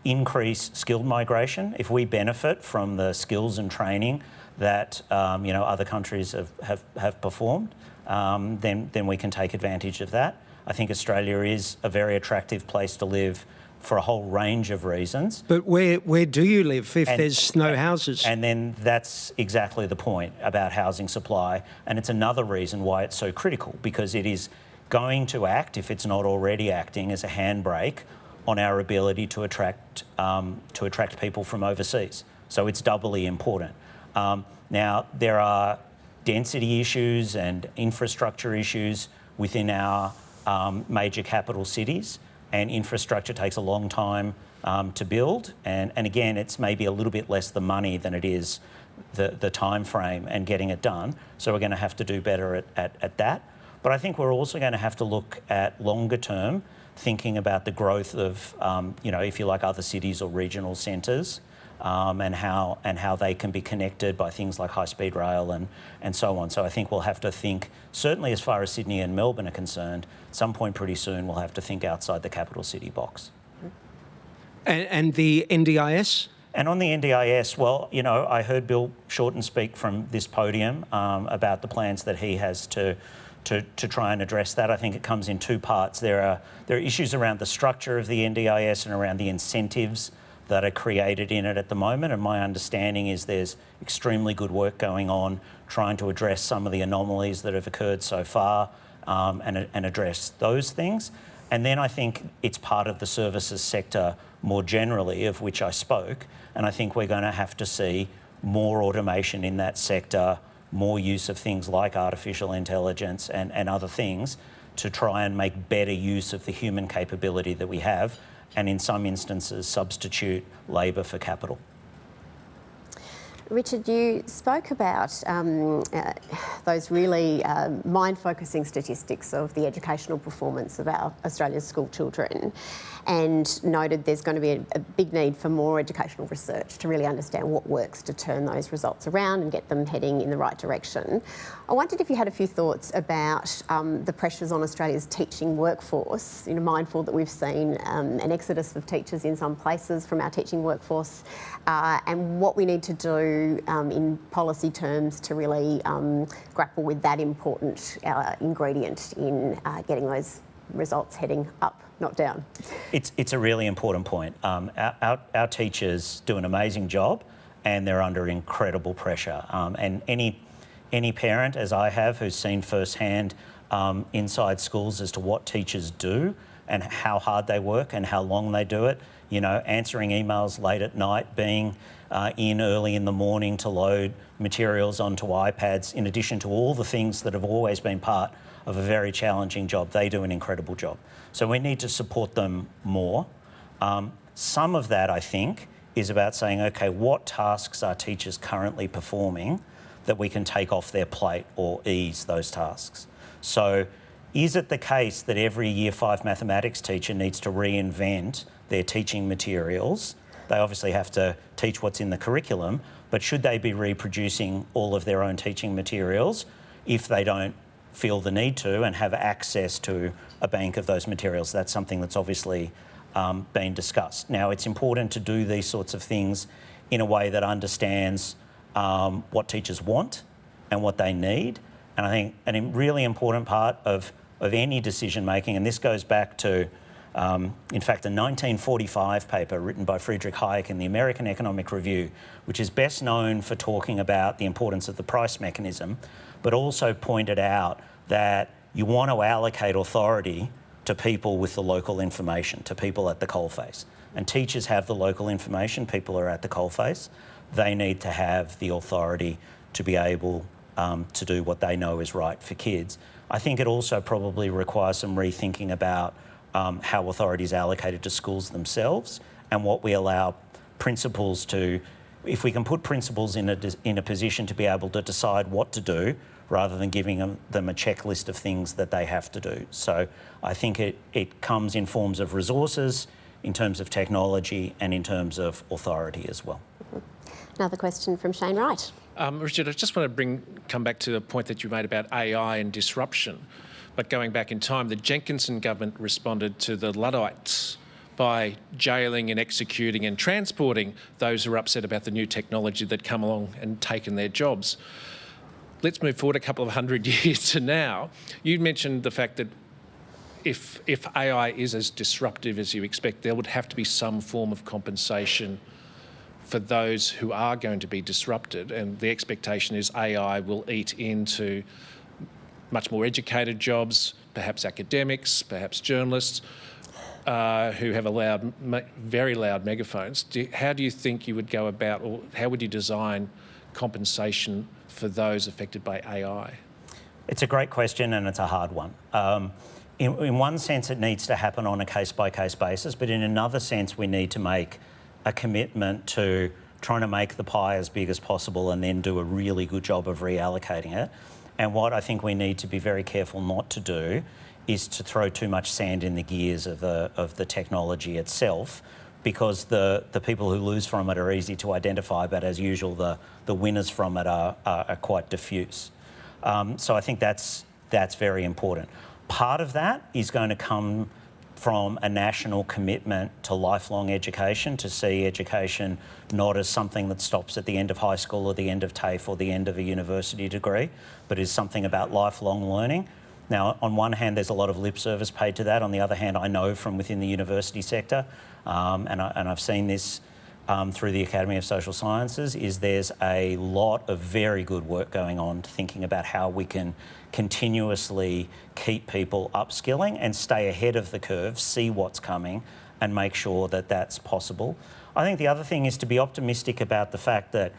increase skilled migration, if we benefit from the skills and training that other countries have performed, then we can take advantage of that. I think Australia is a very attractive place to live for a whole range of reasons. But where do you live if there's no houses? And then that's exactly the point about housing supply, and it's another reason why it's so critical, because it is going to act, if it's not already acting, as a handbrake on our ability to attract people from overseas. So it's doubly important. Now, there are density issues and infrastructure issues within our major capital cities, and infrastructure takes a long time to build. And again, it's maybe a little bit less the money than it is the time frame and getting it done. So we're going to have to do better at that. But I think we're also going to have to look at longer term, thinking about the growth of, if you like, other cities or regional centres. And how they can be connected by things like high-speed rail and so on. So I think we'll have to think, certainly as far as Sydney and Melbourne are concerned, at some point pretty soon we'll have to think outside the capital city box. And the NDIS? And on the NDIS, well, I heard Bill Shorten speak from this podium about the plans that he has to try and address that. I think it comes in two parts. There are issues around the structure of the NDIS and around the incentives that are created in it at the moment, and my understanding is there's extremely good work going on trying to address some of the anomalies that have occurred so far and address those things. And then I think it's part of the services sector more generally, of which I spoke, and I think we're going to have to see more automation in that sector, more use of things like artificial intelligence and other things to try and make better use of the human capability that we have, and in some instances substitute labour for capital. Richard, you spoke about those really mind-focusing statistics of the educational performance of our Australia's school children, and noted there's going to be a big need for more educational research to really understand what works to turn those results around and get them heading in the right direction. I wondered if you had a few thoughts about the pressures on Australia's teaching workforce, mindful that we've seen an exodus of teachers in some places from our teaching workforce, and what we need to do in policy terms to really grapple with that important ingredient in getting those results heading up, not down. It's a really important point. Our teachers do an amazing job, and they're under incredible pressure. And any parent, as I have, who's seen firsthand inside schools as to what teachers do and how hard they work and how long they do it, answering emails late at night, being in early in the morning to load materials onto iPads, in addition to all the things that have always been part of a very challenging job. They do an incredible job. So we need to support them more. Some of that, I think, is about saying, okay, what tasks are teachers currently performing that we can take off their plate or ease those tasks? So is it the case that every Year 5 mathematics teacher needs to reinvent their teaching materials? They obviously have to teach what's in the curriculum, but should they be reproducing all of their own teaching materials if they don't feel the need to and have access to a bank of those materials? That's something that's obviously been discussed. Now, it's important to do these sorts of things in a way that understands what teachers want and what they need. And I think a really important part of any decision making, and this goes back to, in fact, a 1945 paper written by Friedrich Hayek in the American Economic Review, which is best known for talking about the importance of the price mechanism, but also pointed out that you want to allocate authority to people with the local information, to people at the coalface. And teachers have the local information, people are at the coalface. They need to have the authority to be able to do what they know is right for kids. I think it also probably requires some rethinking about how authority is allocated to schools themselves and what we allow principals to, if we can put principals in a position to be able to decide what to do rather than giving them a checklist of things that they have to do. So I think it comes in forms of resources, in terms of technology and in terms of authority as well. Another question from Shane Wright. Richard, I just want to come back to the point that you made about AI and disruption. But going back in time, the Jenkinson government responded to the Luddites by jailing and executing and transporting those who are upset about the new technology that come along and taken their jobs. Let's move forward a couple of hundred years to now. You mentioned the fact that if AI is as disruptive as you expect, there would have to be some form of compensation for those who are going to be disrupted, and the expectation is AI will eat into much more educated jobs, perhaps academics, perhaps journalists, who have very loud megaphones. How do you think you would go about, or how would you design compensation for those affected by AI? It's a great question and it's a hard one. In one sense, it needs to happen on a case-by-case basis, but in another sense, we need to make a commitment to trying to make the pie as big as possible and then do a really good job of reallocating it. And what I think we need to be very careful not to do is to throw too much sand in the gears of the technology itself, because the people who lose from it are easy to identify, but as usual, the winners from it are quite diffuse. So I think that's very important. Part of that is going to come from a national commitment to lifelong education, to see education not as something that stops at the end of high school or the end of TAFE or the end of a university degree, but is something about lifelong learning. Now, on one hand, there's a lot of lip service paid to that. On the other hand, I know from within the university sector, and I've seen this through the Academy of Social Sciences, is there's a lot of very good work going on thinking about how we can continuously keep people upskilling and stay ahead of the curve, see what's coming and make sure that that's possible. I think the other thing is to be optimistic about the fact that,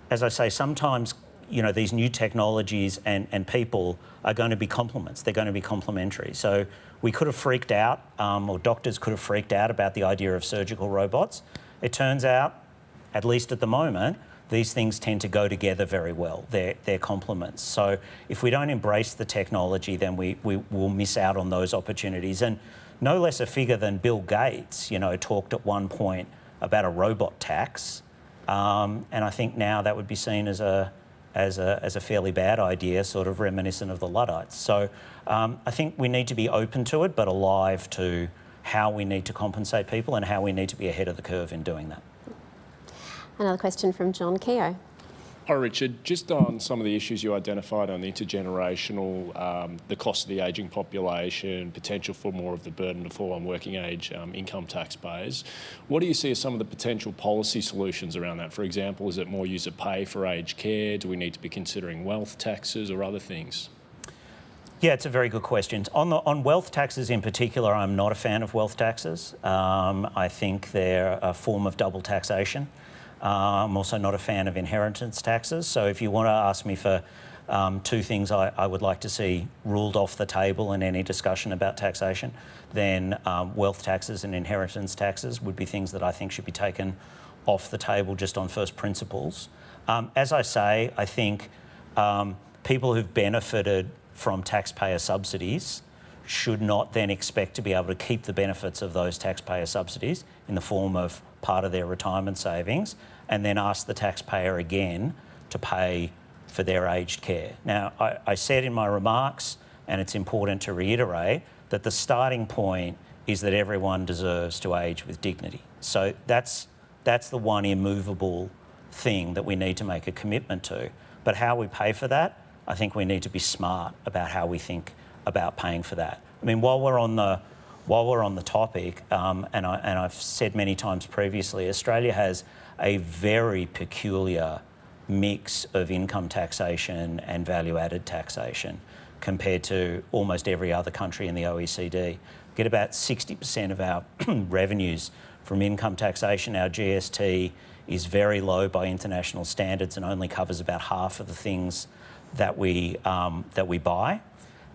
as I say, sometimes these new technologies and people are going to be complements. They're going to be complementary. So we could have freaked out, or doctors could have freaked out about the idea of surgical robots. It turns out, at least at the moment, these things tend to go together very well. They're complements. So if we don't embrace the technology, then we will miss out on those opportunities. And no less a figure than Bill Gates, talked at one point about a robot tax. And I think now that would be seen as a fairly bad idea, sort of reminiscent of the Luddites. So I think we need to be open to it, but alive to how we need to compensate people and how we need to be ahead of the curve in doing that. Another question from John Keogh. Hi, Richard. Just on some of the issues you identified on the intergenerational, the cost of the ageing population, potential for more of the burden to fall on working age income taxpayers, what do you see as some of the potential policy solutions around that? For example, is it more user pay for aged care? Do we need to be considering wealth taxes or other things? Yeah, it's a very good question. On wealth taxes in particular, I'm not a fan of wealth taxes. I think they're a form of double taxation. I'm also not a fan of inheritance taxes. So if you want to ask me for two things I would like to see ruled off the table in any discussion about taxation, then wealth taxes and inheritance taxes would be things that I think should be taken off the table just on first principles. As I say, I think people who've benefited from taxpayer subsidies should not then expect to be able to keep the benefits of those taxpayer subsidies in the form of part of their retirement savings and then ask the taxpayer again to pay for their aged care. Now, I said in my remarks, and it's important to reiterate, that the starting point is that everyone deserves to age with dignity. So that's the one immovable thing that we need to make a commitment to. But how we pay for that, I think we need to be smart about how we think about paying for that. I mean, while we're on the topic, and I've said many times previously, Australia has a very peculiar mix of income taxation and value-added taxation compared to almost every other country in the OECD. We get about 60% of our revenues from income taxation. Our GST is very low by international standards and only covers about half of the things that we buy.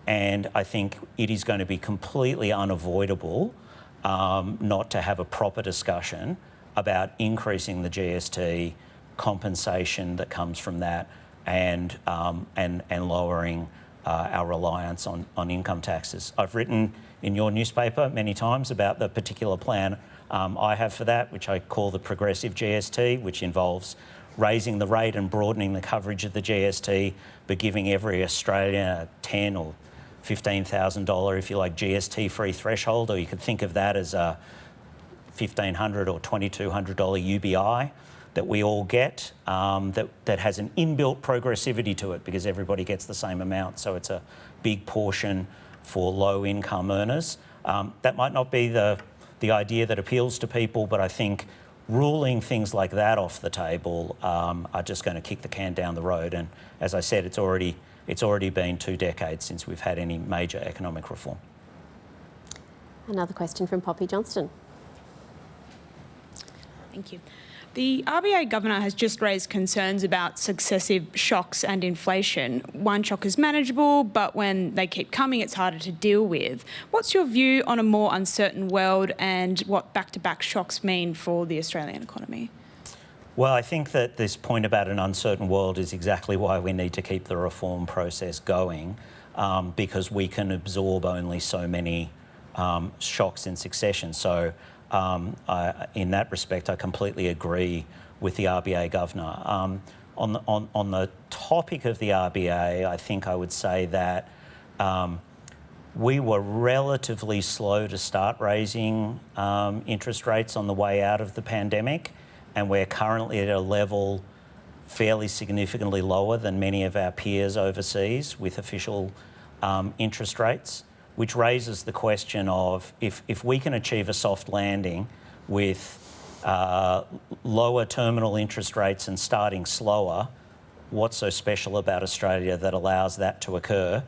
And I think it is going to be completely unavoidable not to have a proper discussion about increasing the GST, compensation that comes from that, and lowering our reliance on income taxes. I've written in your newspaper many times about the particular plan I have for that, which I call the progressive GST, which involves raising the rate and broadening the coverage of the GST, but giving every Australian a $10,000 or $15,000, if you like, GST-free threshold, or you could think of that as a $1,500 or $2,200 UBI that we all get, that has an inbuilt progressivity to it because everybody gets the same amount. So it's a big portion for low-income earners. That might not be the idea that appeals to people, but I think ruling things like that off the table are just going to kick the can down the road. And as I said, it's already been 2 decades since we've had any major economic reform. Another question from Poppy Johnston. Thank you. The RBA Governor has just raised concerns about successive shocks and inflation. One shock is manageable, but when they keep coming, it's harder to deal with. What's your view on a more uncertain world and what back-to-back shocks mean for the Australian economy? Well, I think that this point about an uncertain world is exactly why we need to keep the reform process going, because we can absorb only so many shocks in succession. So in that respect, I completely agree with the RBA Governor. On the topic of the RBA, I think I would say that we were relatively slow to start raising interest rates on the way out of the pandemic, and we're currently at a level fairly significantly lower than many of our peers overseas with official interest rates, which raises the question of if we can achieve a soft landing with lower terminal interest rates and starting slower, what's so special about Australia that allows that to occur?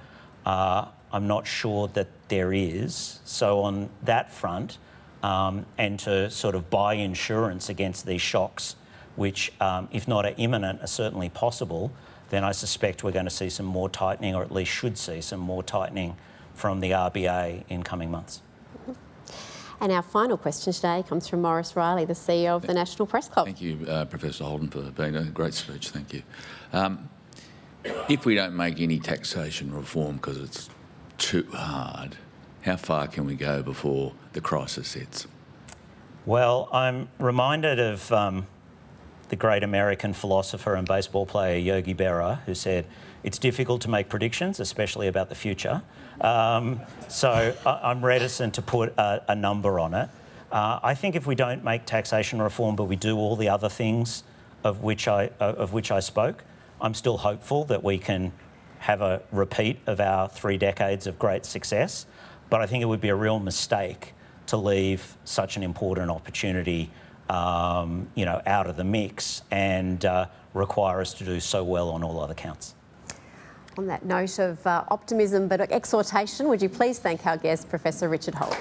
I'm not sure that there is. So on that front, and to sort of buy insurance against these shocks, which if not are imminent, are certainly possible, then I suspect we're going to see some more tightening, or at least should see some more tightening from the RBA in coming months. And our final question today comes from Maurice Riley, the CEO of the National Press Club. Thank you, Professor Holden, for being a great speech. Thank you. If we don't make any taxation reform because it's too hard, how far can we go before the crisis hits? Well, I'm reminded of the great American philosopher and baseball player Yogi Berra, who said, "It's difficult to make predictions, especially about the future." So I'm reticent to put a number on it. I think if we don't make taxation reform, but we do all the other things of which I spoke, I'm still hopeful that we can have a repeat of our 3 decades of great success. But I think it would be a real mistake to leave such an important opportunity, out of the mix and require us to do so well on all other counts. On that note of optimism but exhortation, would you please thank our guest, Professor Richard Holden.